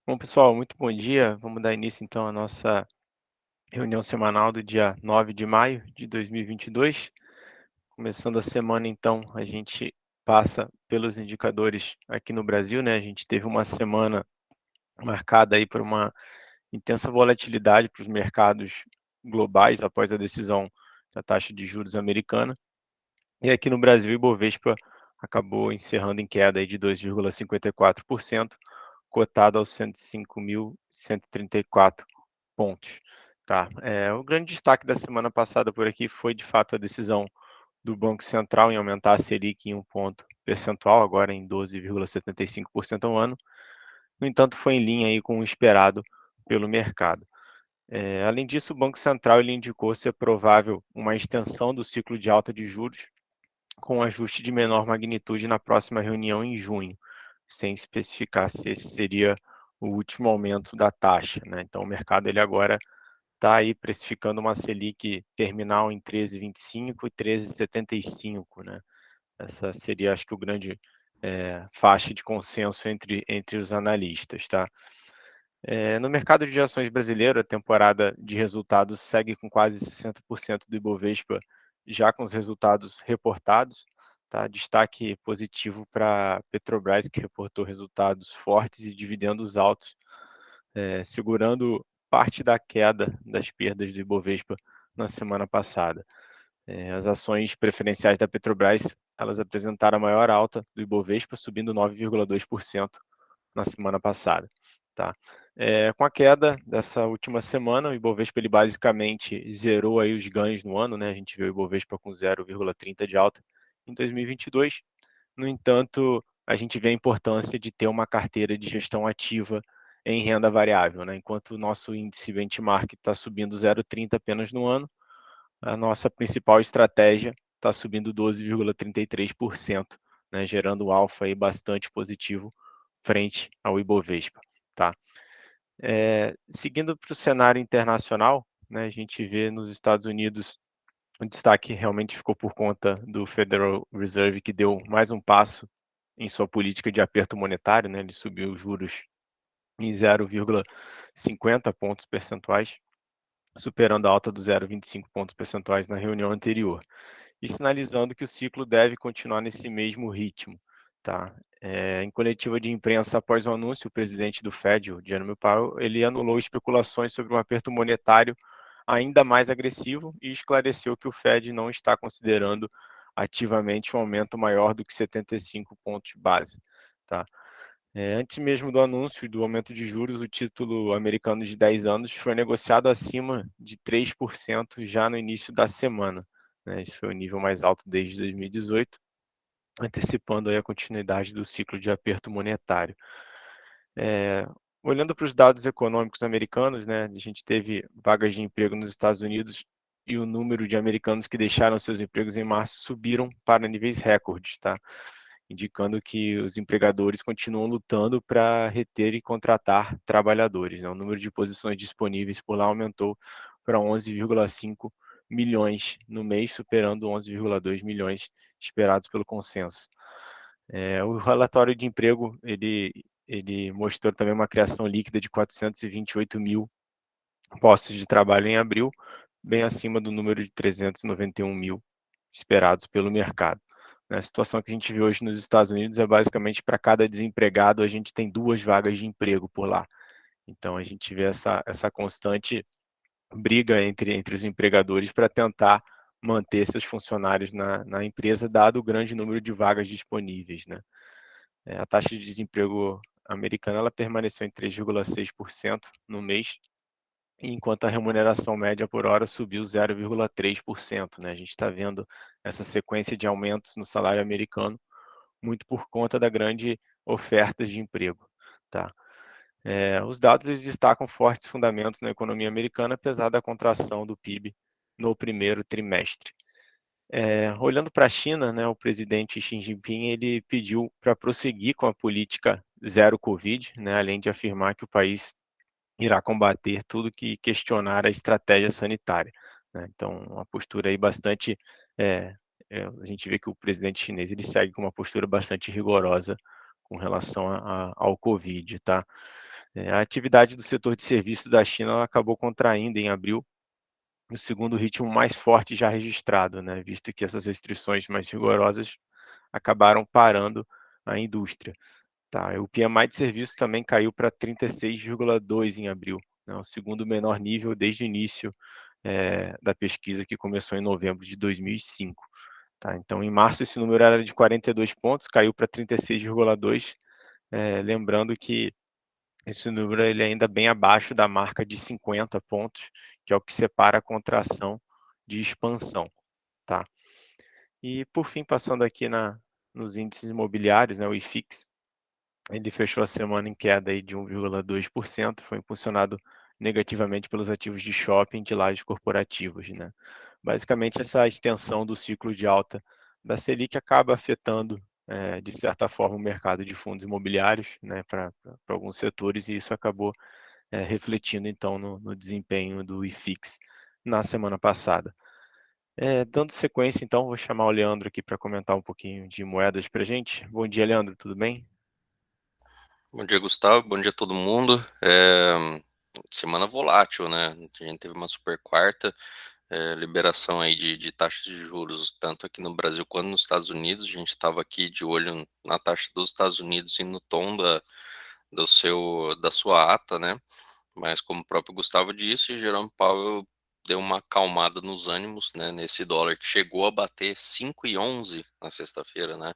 Bom, pessoal, muito bom dia. Vamos dar início então à nossa reunião semanal do dia 9 de maio de 2022. Começando a semana, então, a gente passa pelos indicadores aqui no Brasil, né? A gente teve uma semana marcada aí por uma intensa volatilidade para os mercados globais após a decisão da taxa de juros americana. E aqui no Brasil, o Ibovespa acabou encerrando em queda aí de 2,54%, cotado aos 105.134 pontos. Tá. O grande destaque da semana passada por aqui foi, de fato, a decisão do Banco Central em aumentar a Selic em 1 ponto percentual, agora em 12,75% ao ano. No entanto, foi em linha aí com o esperado pelo mercado. Além disso, o Banco Central ele indicou ser provável uma extensão do ciclo de alta de juros com um ajuste de menor magnitude na próxima reunião em junho, sem especificar se esse seria o último aumento da taxa, né? Então, o mercado ele agora está aí precificando uma Selic terminal em 13,25 e 13,75, né? Essa seria, acho que, o grande faixa de consenso entre os analistas, tá? No mercado de ações brasileiro, a temporada de resultados segue com quase 60% do Ibovespa já com os resultados reportados, tá? Destaque positivo para a Petrobras, que reportou resultados fortes e dividendos altos, segurando parte da queda das perdas do Ibovespa na semana passada. As ações preferenciais da Petrobras, elas apresentaram a maior alta do Ibovespa, subindo 9,2% na semana passada, tá? Com a queda dessa última semana, o Ibovespa ele basicamente zerou aí os ganhos no ano, né? A gente viu o Ibovespa com 0,30 de alta em 2022. No entanto, a gente vê a importância de ter uma carteira de gestão ativa em renda variável, né? Enquanto o nosso índice benchmark está subindo 0,30 apenas no ano, a nossa principal estratégia está subindo 12,33%, né? Gerando um alfa aí bastante positivo frente ao Ibovespa, tá? Seguindo para o cenário internacional, né, a gente vê nos Estados Unidos o destaque realmente ficou por conta do Federal Reserve, que deu mais um passo em sua política de aperto monetário, né, ele subiu os juros em 0,50 pontos percentuais, superando a alta dos 0,25 pontos percentuais na reunião anterior, e sinalizando que o ciclo deve continuar nesse mesmo ritmo, tá? Em coletiva de imprensa após o anúncio, o presidente do Fed, o Jerome Powell, ele anulou especulações sobre um aperto monetário ainda mais agressivo e esclareceu que o Fed não está considerando ativamente um aumento maior do que 75 pontos base, tá? Antes mesmo do anúncio do aumento de juros, o título americano de 10 anos foi negociado acima de 3% já no início da semana, né? Esse foi o nível mais alto desde 2018, antecipando aí a continuidade do ciclo de aperto monetário. Olhando para os dados econômicos americanos, né, a gente teve vagas de emprego nos Estados Unidos e o número de americanos que deixaram seus empregos em março subiram para níveis recordes, tá? Indicando que os empregadores continuam lutando para reter e contratar trabalhadores, né? O número de posições disponíveis por lá aumentou para 11,5 milhões no mês, superando 11,2 milhões esperados pelo consenso. O relatório de emprego, ele mostrou também uma criação líquida de 428 mil postos de trabalho em abril, bem acima do número de 391 mil esperados pelo mercado. A situação que a gente vê hoje nos Estados Unidos é basicamente para cada desempregado a gente tem 2 vagas de emprego por lá. Então a gente vê essa constante briga entre os empregadores para tentar manter seus funcionários na empresa, dado o grande número de vagas disponíveis, né? A taxa de desemprego americana ela permaneceu em 3,6% no mês, enquanto a remuneração média por hora subiu 0,3%, né? A gente está vendo essa sequência de aumentos no salário americano muito por conta da grande oferta de emprego, tá? Os dados eles destacam fortes fundamentos na economia americana, apesar da contração do PIB no primeiro trimestre. Olhando para a China, né, o presidente Xi Jinping ele pediu para prosseguir com a política zero Covid, né, além de afirmar que o país irá combater tudo que questionar a estratégia sanitária, né? Então, uma postura aí bastante, é, a gente vê que o presidente chinês ele segue com uma postura bastante rigorosa com relação ao Covid, tá? A atividade do setor de serviços da China acabou contraindo em abril, o segundo ritmo mais forte já registrado, né, visto que essas restrições mais rigorosas acabaram parando a indústria. Tá, o PMI de serviços também caiu para 36,2 em abril, né, o segundo menor nível desde o início da pesquisa que começou em novembro de 2005. Tá, então, em março, esse número era de 42 pontos, caiu para 36,2, lembrando que esse número ele é ainda bem abaixo da marca de 50 pontos, que é o que separa a contração de expansão. Tá? E, por fim, passando aqui nos índices imobiliários, né, o IFIX, ele fechou a semana em queda aí de 1,2%, foi impulsionado negativamente pelos ativos de shopping e de lajes corporativas, né? Basicamente, essa extensão do ciclo de alta da Selic acaba afetando, de certa forma, o mercado de fundos imobiliários, né, para alguns setores, e isso acabou refletindo, então, no desempenho do IFIX na semana passada. Dando sequência, então, vou chamar o Leandro aqui para comentar um pouquinho de moedas para a gente. Bom dia, Leandro, tudo bem? Bom dia, Gustavo. Bom dia a todo mundo. Semana volátil, né? A gente teve uma super quarta, liberação aí de taxas de juros, tanto aqui no Brasil quanto nos Estados Unidos. A gente estava aqui de olho na taxa dos Estados Unidos e no tom da sua ata, né? Mas como o próprio Gustavo disse, Jerome Powell deu uma acalmada nos ânimos, né? Nesse dólar que chegou a bater 5,11 na sexta-feira, né?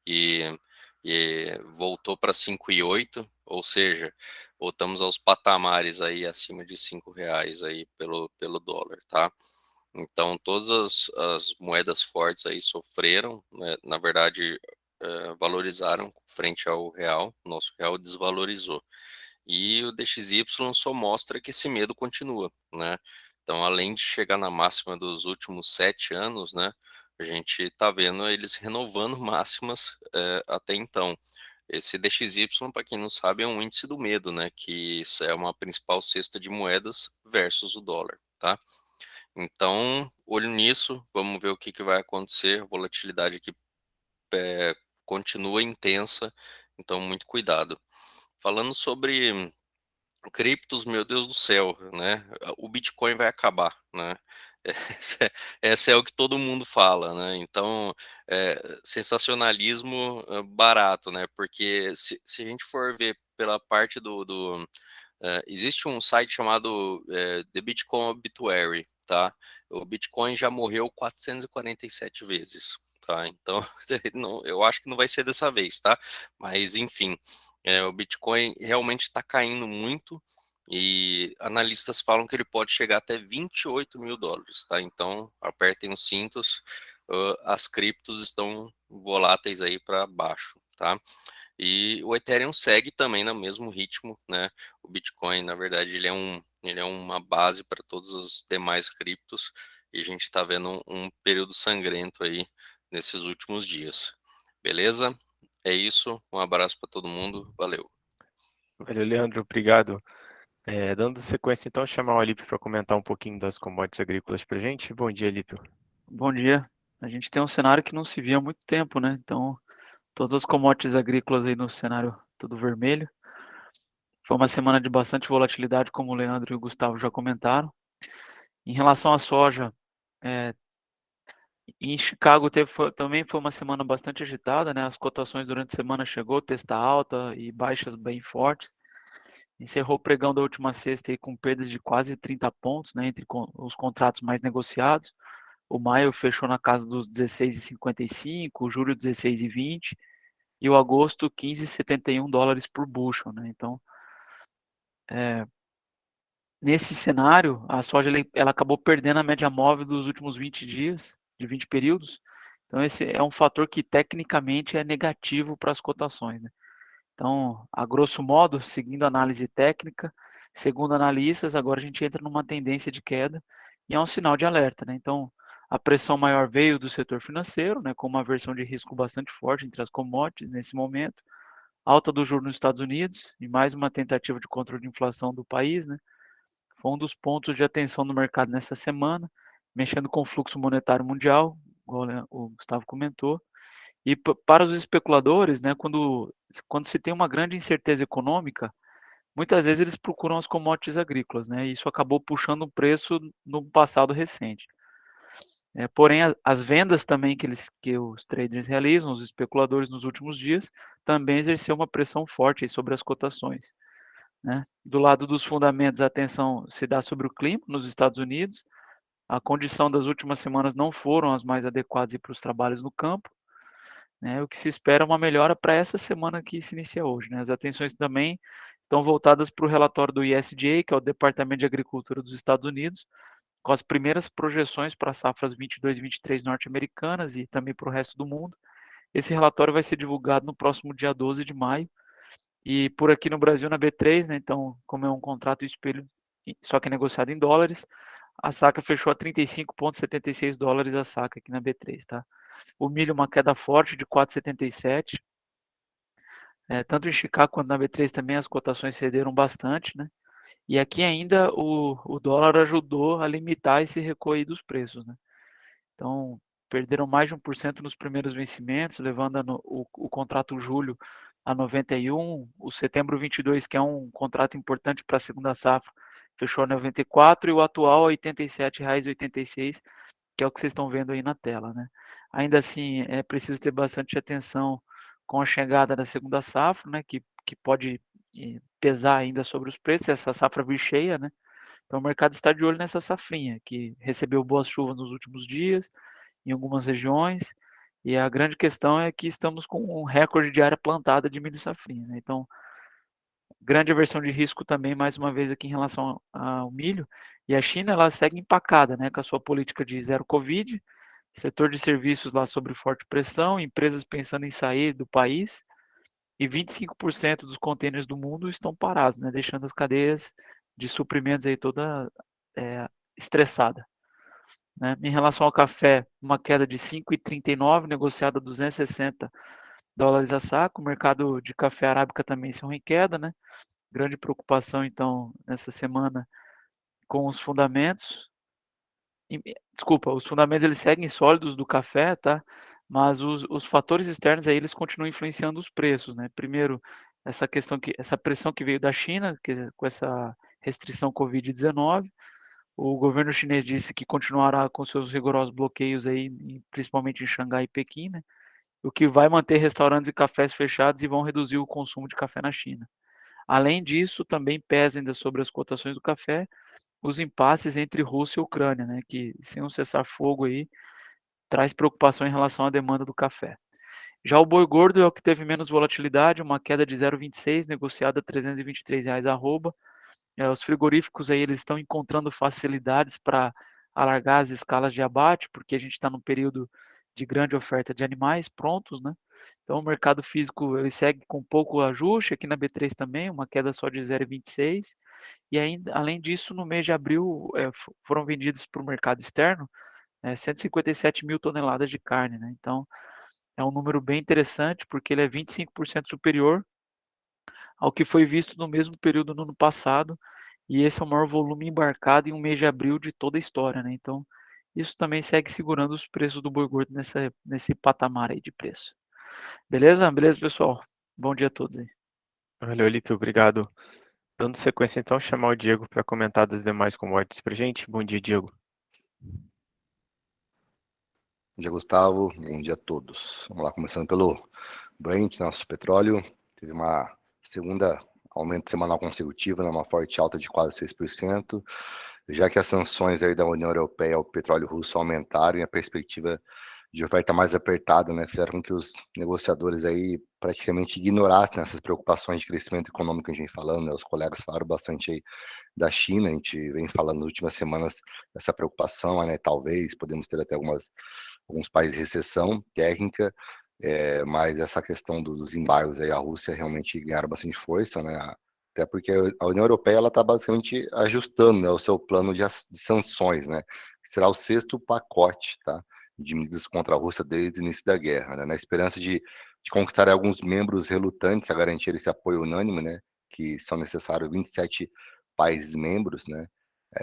e, e voltou para 5,8, ou seja, voltamos aos patamares aí acima de R$ 5 aí pelo dólar, tá? Então todas as moedas fortes aí sofreram, né? Na verdade valorizaram frente ao real, nosso real desvalorizou. E o DXY só mostra que esse medo continua, né? Então, além de chegar na máxima dos últimos 7 anos, né? A gente está vendo eles renovando máximas até então. Esse DXY, para quem não sabe, é um índice do medo, né? Que isso é uma principal cesta de moedas versus o dólar, tá? Então, olho nisso, vamos ver o que vai acontecer. A volatilidade aqui continua intensa, então muito cuidado. Falando sobre criptos, meu Deus do céu, né? O Bitcoin vai acabar, né? Essa é o que todo mundo fala, né? Então, sensacionalismo barato, né? Porque se a gente for ver pela parte existe um site chamado The Bitcoin Obituary, tá? O Bitcoin já morreu 447 vezes, tá? Então, eu acho que não vai ser dessa vez, tá? Mas, enfim, o Bitcoin realmente está caindo muito e analistas falam que ele pode chegar até US$ 28.000, tá? Então, apertem os cintos, as criptos estão voláteis aí para baixo, tá? E o Ethereum segue também no mesmo ritmo, né? O Bitcoin, na verdade, ele é uma base para todos os demais criptos e a gente está vendo um período sangrento aí nesses últimos dias. Beleza? É isso. Um abraço para todo mundo. Valeu. Valeu, Leandro, obrigado. Dando sequência, então, chamar o Alípio para comentar um pouquinho das commodities agrícolas para a gente. Bom dia, Alípio. Bom dia. A gente tem um cenário que não se via há muito tempo, né? Então, todas as commodities agrícolas aí no cenário tudo vermelho. Foi uma semana de bastante volatilidade, como o Leandro e o Gustavo já comentaram. Em relação à soja, em Chicago também foi uma semana bastante agitada, né? As cotações durante a semana chegou a testar alta e baixas bem fortes. Encerrou o pregão da última sexta aí com perdas de quase 30 pontos, né? Entre os contratos mais negociados. O maio fechou na casa dos 16,55, o julho 16,20 e o agosto 15,71 dólares por bushel, né? Então, nesse cenário, a soja ela acabou perdendo a média móvel dos últimos 20 dias, de 20 períodos. Então, esse é um fator que tecnicamente é negativo para as cotações, né? Então, a grosso modo, seguindo a análise técnica, segundo analistas, agora a gente entra numa tendência de queda e é um sinal de alerta, né? Então, a pressão maior veio do setor financeiro, né, com uma aversão de risco bastante forte entre as commodities nesse momento, alta do juro nos Estados Unidos e mais uma tentativa de controle de inflação do país, né? Foi um dos pontos de atenção no mercado nessa semana, mexendo com o fluxo monetário mundial, igual o Gustavo comentou, e para os especuladores, né, quando se tem uma grande incerteza econômica, muitas vezes eles procuram as commodities agrícolas, né? E isso acabou puxando o preço no passado recente. Porém, as vendas também que os traders realizam, os especuladores nos últimos dias, também exerceu uma pressão forte aí sobre as cotações, né? Do lado dos fundamentos, a atenção se dá sobre o clima nos Estados Unidos. A condição das últimas semanas não foram as mais adequadas para os trabalhos no campo, né? O que se espera é uma melhora para essa semana que se inicia hoje, né? As atenções também estão voltadas para o relatório do USDA, que é o Departamento de Agricultura dos Estados Unidos, com as primeiras projeções para as safras 22 e 23 norte-americanas e também para o resto do mundo. Esse relatório vai ser divulgado no próximo dia 12 de maio. E por aqui no Brasil, na B3, né, então, como é um contrato espelho, só que é negociado em dólares, a saca fechou a 35,76 dólares a saca aqui na B3, tá? O milho, uma queda forte de 4,77. Tanto em Chicago quanto na B3 também as cotações cederam bastante, né? E aqui ainda o dólar ajudou a limitar esse recuo aí dos preços, né? Então, perderam mais de 1% nos primeiros vencimentos, levando o contrato julho a 91, o setembro 22, que é um contrato importante para a segunda safra, fechou a 94 e o atual a R$ 87,86, que é o que vocês estão vendo aí na tela, né? Ainda assim, é preciso ter bastante atenção com a chegada da segunda safra, né, que pode pesar ainda sobre os preços, essa safra vir cheia, né? Então o mercado está de olho nessa safrinha, que recebeu boas chuvas nos últimos dias, em algumas regiões, e a grande questão é que estamos com um recorde de área plantada de milho safrinha, né? Então, grande aversão de risco também, mais uma vez, aqui em relação ao milho, e a China, ela segue empacada, né, com a sua política de zero Covid, setor de serviços lá sob forte pressão, empresas pensando em sair do país, e 25% dos contêineres do mundo estão parados, né, deixando as cadeias de suprimentos aí toda estressada, né? Em relação ao café, uma queda de 5,39, negociada a 260 dólares a saco. O mercado de café arábica também saiu em queda, né? Grande preocupação, então, nessa semana com os fundamentos. Desculpa, os fundamentos eles seguem sólidos do café, tá? Mas os fatores externos aí eles continuam influenciando os preços, né? Primeiro, essa pressão que veio da China, com essa restrição Covid-19. O governo chinês disse que continuará com seus rigorosos bloqueios aí, principalmente em Xangai e Pequim, né? O que vai manter restaurantes e cafés fechados e vão reduzir o consumo de café na China. Além disso, também pesa ainda sobre as cotações do café os impasses entre Rússia e Ucrânia, né, que sem um cessar-fogo aí traz preocupação em relação à demanda do café. Já o boi gordo é o que teve menos volatilidade, uma queda de 0,26, negociada a R$ 323 arroba. Os frigoríficos aí eles estão encontrando facilidades para alargar as escalas de abate, porque a gente está num período de grande oferta de animais prontos, né? Então o mercado físico ele segue com pouco ajuste, aqui na B3 também, uma queda só de 0,26. E ainda, além disso, no mês de abril foram vendidos para o mercado externo 157 mil toneladas de carne, né? Então é um número bem interessante, porque ele é 25% superior ao que foi visto no mesmo período no ano passado, e esse é o maior volume embarcado em um mês de abril de toda a história, né? Então, isso também segue segurando os preços do boi gordo nesse patamar aí de preço. Beleza? Beleza, pessoal? Bom dia a todos aí. Valeu, Lipe, obrigado. Dando sequência, então, chamar o Diego para comentar das demais commodities para gente. Bom dia, Diego. Bom dia, Gustavo. Bom dia a todos. Vamos lá, começando pelo Brent, nosso petróleo. Teve uma segunda aumento semanal consecutivo, né, uma forte alta de quase 6%, já que as sanções aí da União Europeia ao petróleo russo aumentaram e a perspectiva de oferta mais apertada, né, fizeram com que os negociadores aí praticamente ignorassem essas preocupações de crescimento econômico que a gente vem falando, né, os colegas falaram bastante aí da China, a gente vem falando nas últimas semanas dessa preocupação, né, talvez podemos ter até alguns países de recessão técnica, mas essa questão dos embargos aí, a Rússia realmente ganharam bastante força, né? Até porque a União Europeia ela está basicamente ajustando, né, o seu plano de sanções, né? Que será o sexto pacote, tá? De medidas contra a Rússia desde o início da guerra, né? Na esperança de conquistar alguns membros relutantes a garantir esse apoio unânime, né? Que são necessários 27 países membros, né?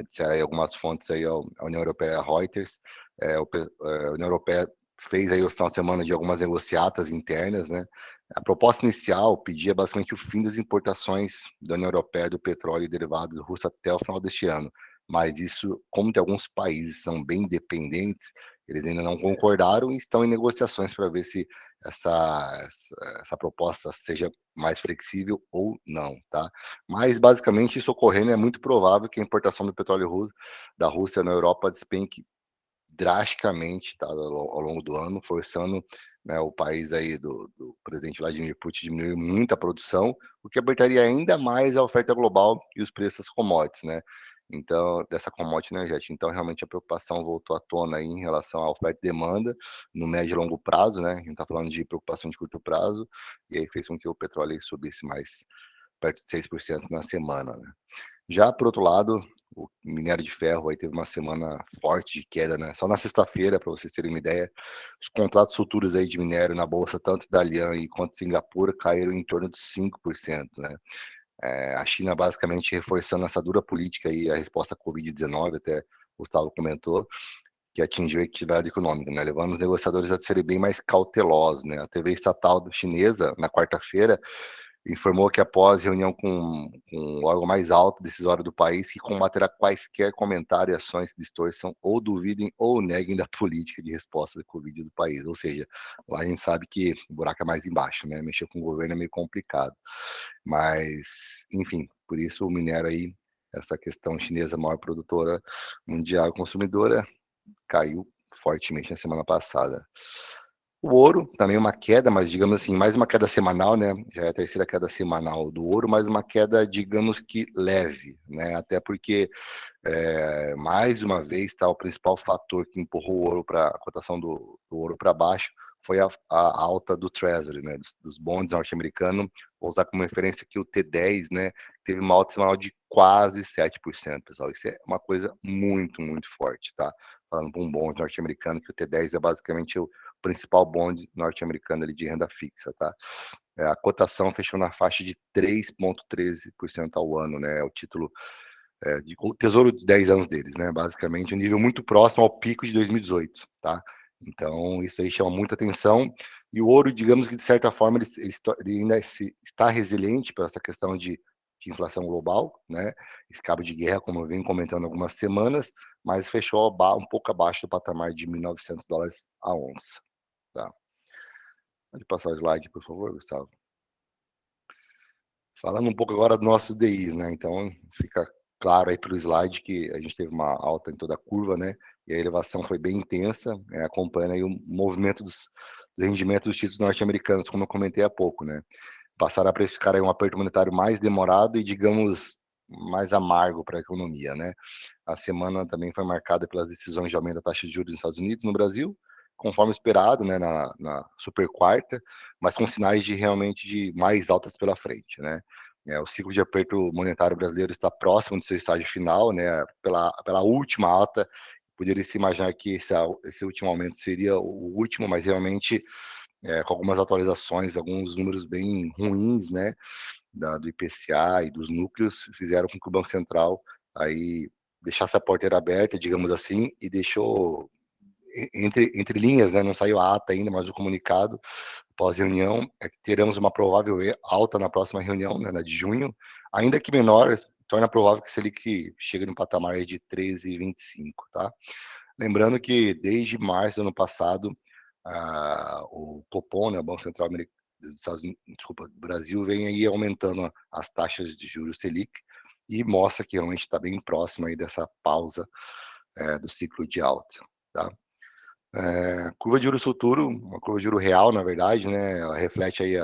Disseram aí algumas fontes aí, a União Europeia, a Reuters, a União Europeia fez aí o final de semana de algumas negociatas internas, né? A proposta inicial pedia basicamente o fim das importações da União Europeia do petróleo e derivados russos até o final deste ano, mas isso, como tem alguns países são bem dependentes, eles ainda não concordaram e estão em negociações para ver se essa proposta seja mais flexível ou não, tá? Mas basicamente isso ocorrendo é muito provável que a importação do petróleo da Rússia na Europa despenque drasticamente, tá, ao longo do ano, forçando, né, o país aí do presidente Vladimir Putin diminuir muito a produção, o que apertaria ainda mais a oferta global e os preços das commodities, né? Então, dessa commodity energética. Então, realmente a preocupação voltou à tona aí em relação à oferta e demanda no médio e longo prazo, né? A gente está falando de preocupação de curto prazo, e aí fez com que o petróleo subisse mais perto de 6% na semana, né? Já por outro lado, o minério de ferro aí teve uma semana forte de queda, né? Só na sexta-feira, para vocês terem uma ideia, os contratos futuros aí de minério na bolsa, tanto da Dalian quanto Singapura, caíram em torno de 5%, né? A China basicamente reforçando essa dura política aí, a resposta à Covid-19, até o Gustavo comentou, que atingiu a atividade econômica, né? Levando os negociadores a serem bem mais cautelosos, né? A TV estatal chinesa, na quarta-feira, informou que após reunião com o órgão mais alto decisório do país, que combaterá quaisquer comentários e ações que distorçam ou duvidem ou neguem da política de resposta da Covid do país. Ou seja, lá a gente sabe que o buraco é mais embaixo, né? Mexer com o governo é meio complicado. Mas, enfim, por isso o minério aí, essa questão chinesa, maior produtora mundial consumidora, caiu fortemente na semana passada. O ouro, também uma queda, mas digamos assim, mais uma queda semanal, né? Já é a terceira queda semanal do ouro, mas uma queda, digamos que leve, né? Até porque, mais uma vez, tá, o principal fator que empurrou o ouro para a cotação do ouro para baixo foi a alta do Treasury, né? Dos bonds norte-americanos. Vou usar como referência aqui o T10, né? Teve uma alta semanal de quase 7%, pessoal. Isso é uma coisa muito, muito forte, tá? Falando para um bond norte-americano, que o T10 é basicamente o principal bond norte-americano ali de renda fixa, tá? A cotação fechou na faixa de 3,13% ao ano, né? O título o tesouro de 10 anos deles, né? Basicamente, um nível muito próximo ao pico de 2018, tá? Então, isso aí chama muita atenção. E o ouro, digamos que de certa forma, ele ainda está resiliente para essa questão de inflação global, né? Esse cabo de guerra, como eu venho comentando há algumas semanas, mas fechou um pouco abaixo do patamar de $1.900 a onça, tá? Pode passar o slide, por favor, Gustavo. Falando um pouco agora dos nossos DIs, né? Então, fica claro aí pelo slide que a gente teve uma alta em toda a curva, né? E a elevação foi bem intensa, acompanhando aí o movimento do rendimento dos títulos norte-americanos, como eu comentei há pouco, né? Passaram a precificar aí um aperto monetário mais demorado e, digamos, mais amargo para a economia, né? A semana também foi marcada pelas decisões de aumento da taxa de juros nos Estados Unidos, no Brasil, conforme esperado, né, na super quarta, mas com sinais de realmente de mais altas pela frente, né? O ciclo de aperto monetário brasileiro está próximo do seu estágio final, né? Pela última alta, poderia se imaginar que esse último aumento seria o último, mas realmente com algumas atualizações, alguns números bem ruins, né? Do IPCA e dos núcleos fizeram com que o Banco Central aí deixasse a porteira aberta, digamos assim, e deixou entre linhas, né, não saiu a ata ainda, mas o comunicado pós-reunião é que teremos uma provável alta na próxima reunião, né, na de junho, ainda que menor, torna provável que a Selic chegue no patamar de 13,25, tá? Lembrando que desde março do ano passado, o Copom, né, o Banco Central Americano, do Brasil, vem aí aumentando as taxas de juros Selic e mostra que realmente está bem próximo aí dessa pausa do ciclo de alta, tá? Curva de juros futuro, uma curva de juro real, na verdade, né? Ela reflete aí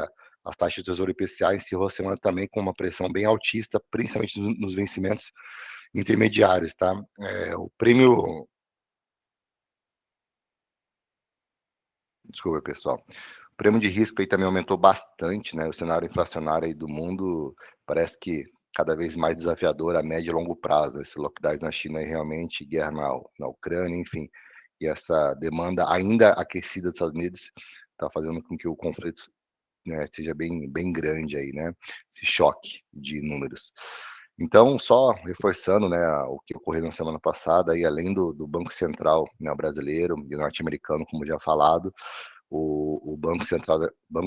as taxas de tesouro IPCA, encerrou a semana também com uma pressão bem altista, principalmente nos vencimentos intermediários, tá? O prêmio. Desculpa, pessoal. O prêmio de risco aí também aumentou bastante, né? O cenário inflacionário aí do mundo parece que cada vez mais desafiador a médio e longo prazo. Esse lockdown na China e realmente guerra na Ucrânia, enfim, e essa demanda ainda aquecida dos Estados Unidos está fazendo com que o conflito, né, seja bem grande aí, né? Esse choque de números. Então, só reforçando, né, o que ocorreu na semana passada, e além do Banco Central, né, brasileiro e norte-americano, como já falado, o Banco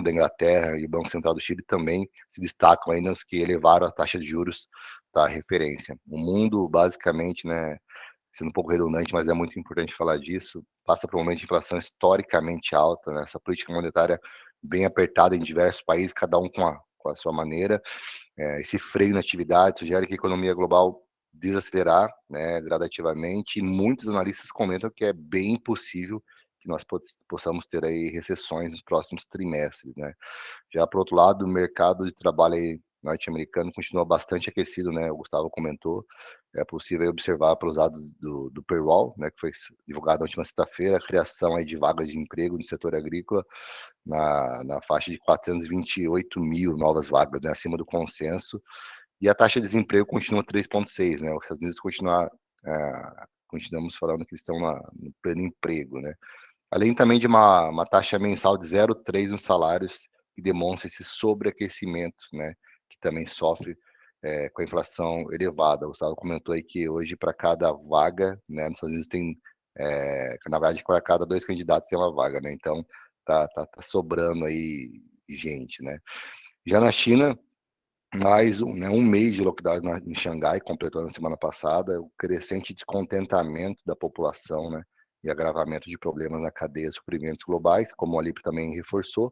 da Inglaterra e o Banco Central do Chile também se destacam aí nos que elevaram a taxa de juros da referência. O mundo, basicamente, né, sendo um pouco redundante, mas é muito importante falar disso, passa por um momento de inflação historicamente alta, né, essa política monetária bem apertada em diversos países, cada um com a sua maneira. Esse freio na atividade sugere que a economia global desacelerar, né, gradativamente, e muitos analistas comentam que é bem possível que nós possamos ter aí recessões nos próximos trimestres, né. Já por outro lado, o mercado de trabalho aí norte-americano continua bastante aquecido, né, o Gustavo comentou, é possível observar pelos dados do payroll, né, que foi divulgado na última sexta-feira, a criação aí de vagas de emprego no setor agrícola na faixa de 428 mil novas vagas, né, acima do consenso, e a taxa de desemprego continua 3,6, né, os Estados Unidos continuamos falando que eles estão no pleno emprego, né. Além também de uma taxa mensal de 0,3 nos salários, que demonstra esse sobreaquecimento, né, que também sofre com a inflação elevada. O Gustavo comentou aí que hoje para cada vaga, né, nos Estados Unidos tem, na verdade, para cada 2 candidatos tem uma vaga, né, então tá sobrando aí gente, né. Já na China, mais um mês de lockdown em Xangai, completou na semana passada, o crescente descontentamento da população, né, e agravamento de problemas na cadeia de suprimentos globais, como o Alípio também reforçou.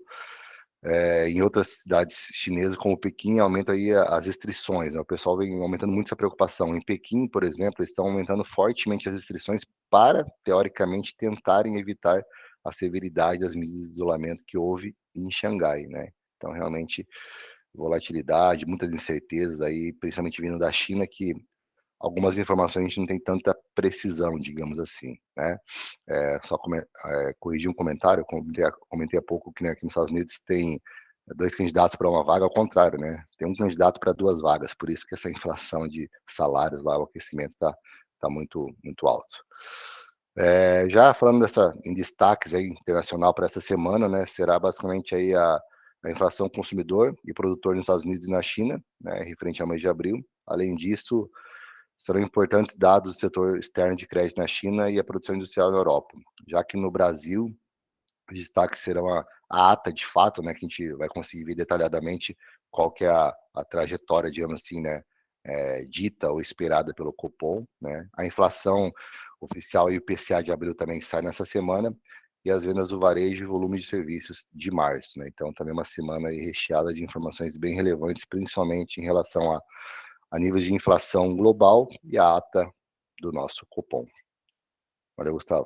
Em outras cidades chinesas, como Pequim, aumenta aí as restrições, né, o pessoal vem aumentando muito essa preocupação. Em Pequim, por exemplo, eles estão aumentando fortemente as restrições para, teoricamente, tentarem evitar a severidade das medidas de isolamento que houve em Xangai, né. Então, realmente, volatilidade, muitas incertezas aí, principalmente vindo da China, que algumas informações a gente não tem tanta precisão, digamos assim, né. Só corrigir um comentário, comentei há pouco que, né, aqui nos Estados Unidos tem 2 candidatos para uma vaga, ao contrário, né, tem um candidato para 2 vagas, por isso que essa inflação de salários lá, o aquecimento tá muito alto. Já falando em destaques aí internacional para essa semana, né, será basicamente aí a inflação consumidor e produtor nos Estados Unidos e na China, né, referente ao mês de abril. Além disso, serão importantes dados do setor externo de crédito na China e a produção industrial na Europa, já que no Brasil os destaques serão a ata de fato, né, que a gente vai conseguir ver detalhadamente qual que é a trajetória, digamos assim, né, dita ou esperada pelo Copom, né, a inflação oficial e o PCA de abril também sai nessa semana, e as vendas do varejo e volume de serviços de março, né, então também uma semana aí recheada de informações bem relevantes, principalmente em relação a níveis de inflação global e a ata do nosso Copom. Valeu, Gustavo.